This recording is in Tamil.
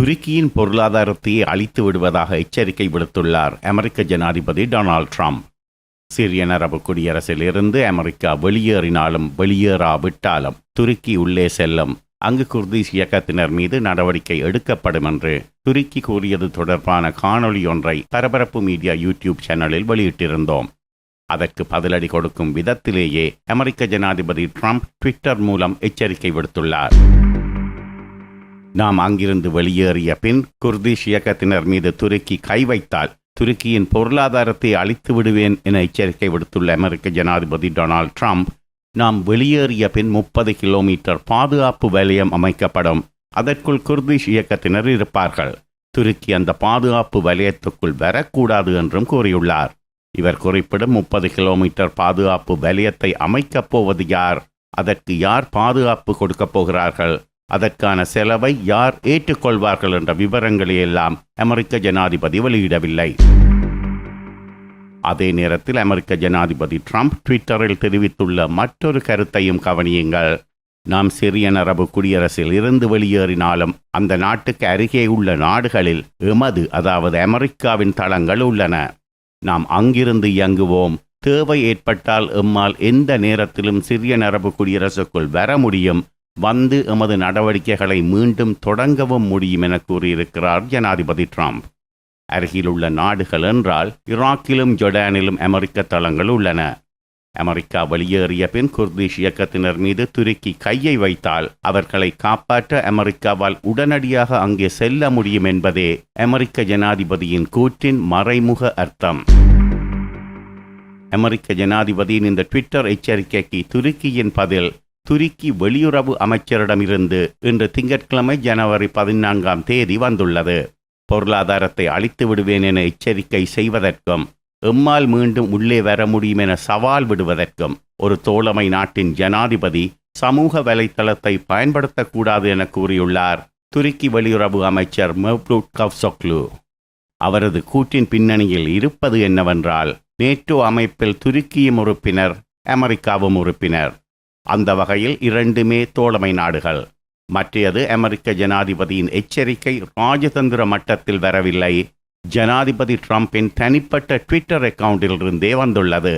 துருக்கியின் பொருளாதாரத்தையே அழித்து விடுவதாக எச்சரிக்கை விடுத்துள்ளார் அமெரிக்க ஜனாதிபதி டொனால்ட் ட்ரம்ப். சிரியன் அரபு குடியரசிலிருந்து அமெரிக்கா வெளியேறினாலும் வெளியேறாவிட்டாலும் துருக்கி உள்ளே செல்லும். அங்கு குர்திஷ் இயக்கத்தினர் மீது நடவடிக்கை எடுக்கப்படும் என்று துருக்கி கூறியது தொடர்பான காணொளி ஒன்றை பரபரப்பு மீடியா யூடியூப் சேனலில் வெளியிட்டிருந்தோம். அதற்கு பதிலடி கொடுக்கும் விதத்திலேயே அமெரிக்க ஜனாதிபதி ட்ரம்ப் ட்விட்டர் மூலம் எச்சரிக்கை விடுத்துள்ளார். நாம் அங்கிருந்து வெளியேறிய பின் குர்திஷ் இயக்கத்தினர் மீது துருக்கி கை வைத்தால் துருக்கியின் பொருளாதாரத்தை அழித்து விடுவேன் என எச்சரிக்கை விடுத்துள்ள அமெரிக்க ஜனாதிபதி டொனால்ட் ட்ரம்ப், நாம் வெளியேறிய பின் 30 கிலோமீட்டர் பாதுகாப்பு வலயம் அமைக்கப்படும். அதற்குள் குர்திஷ் இயக்கத்தினர் இருப்பார்கள். துருக்கி அந்த பாதுகாப்பு வலயத்துக்குள் வரக்கூடாது என்றும் கூறியுள்ளார். இவர் குறிப்பிடும் 30 கிலோமீட்டர் பாதுகாப்பு வலயத்தை அமைக்கப் போவது யார்? அதற்கு யார் பாதுகாப்பு கொடுக்கப் போகிறார்கள்? அதற்கான செலவை யார் ஏற்றுக்கொள்வார்கள் என்ற விவரங்களையெல்லாம் அமெரிக்க ஜனாதிபதி வெளியிடவில்லை. அதே நேரத்தில் அமெரிக்க ஜனாதிபதி ட்ரம்ப் ட்விட்டரில் தெரிவித்துள்ள மற்றொரு கருத்தையும் கவனியுங்கள். நாம் சிரியன் அரபு குடியரசில் இருந்து வெளியேறினாலும் அந்த நாட்டுக்கு அருகே உள்ள நாடுகளில் எமது அதாவது அமெரிக்காவின் தளங்கள் உள்ளன. நாம் அங்கிருந்து இயங்குவோம். தேவை ஏற்பட்டால் எம்மால் எந்த நேரத்திலும் சிரியன் அரபு குடியரசுக்குள் வர முடியும். வந்து எமது நடவடிக்கைகளை மீண்டும் தொடங்கவும் முடியும் என கூறியிருக்கிறார் ஜனாதிபதி ட்ரம்ப். அருகிலுள்ள நாடுகள் என்றால் ஈராக்கிலும் ஜோர்டானிலும் அமெரிக்க தளங்கள் உள்ளன. அமெரிக்கா வெளியேறிய பின் குர்திஷ் இயக்கத்தினர் மீது துருக்கி கையை வைத்தால் அவர்களை காப்பாற்ற அமெரிக்காவால் உடனடியாக அங்கே செல்ல முடியும் என்பதே அமெரிக்க ஜனாதிபதியின் கூற்றின் மறைமுக அர்த்தம். அமெரிக்க ஜனாதிபதியின் இந்த ட்விட்டர் எச்சரிக்கைக்கு துருக்கியின் பதில் துருக்கி வெளியுறவு அமைச்சரிடமிருந்து இன்று திங்கட்கிழமை ஜனவரி 14 வந்துள்ளது. பொருளாதாரத்தை அழித்து விடுவேன் என எச்சரிக்கை செய்வதற்கும் எம்மால் மீண்டும் உள்ளே வர முடியும் என சவால் விடுவதற்கும் ஒரு தோழமை நாட்டின் ஜனாதிபதி சமூக வலைத்தளத்தை பயன்படுத்தக்கூடாது என கூறியுள்ளார் துருக்கி வெளியுறவு அமைச்சர் மெவ்லூட் கவ்சோக்லு. அவரது கூற்றின் பின்னணியில் இருப்பது என்னவென்றால், நேட்டோ அமைப்பில் துருக்கியும் உறுப்பினர், அமெரிக்காவும் உறுப்பினர். அந்த வகையில் இரண்டுமே தோழமை நாடுகள். மற்றது அமெரிக்க ஜனாதிபதியின் எச்சரிக்கை ராஜதந்திர மட்டத்தில் வரவில்லை, ஜனாதிபதி ட்ரம்பின் தனிப்பட்ட ட்விட்டர் அக்கவுண்டிலிருந்தே வந்துள்ளது.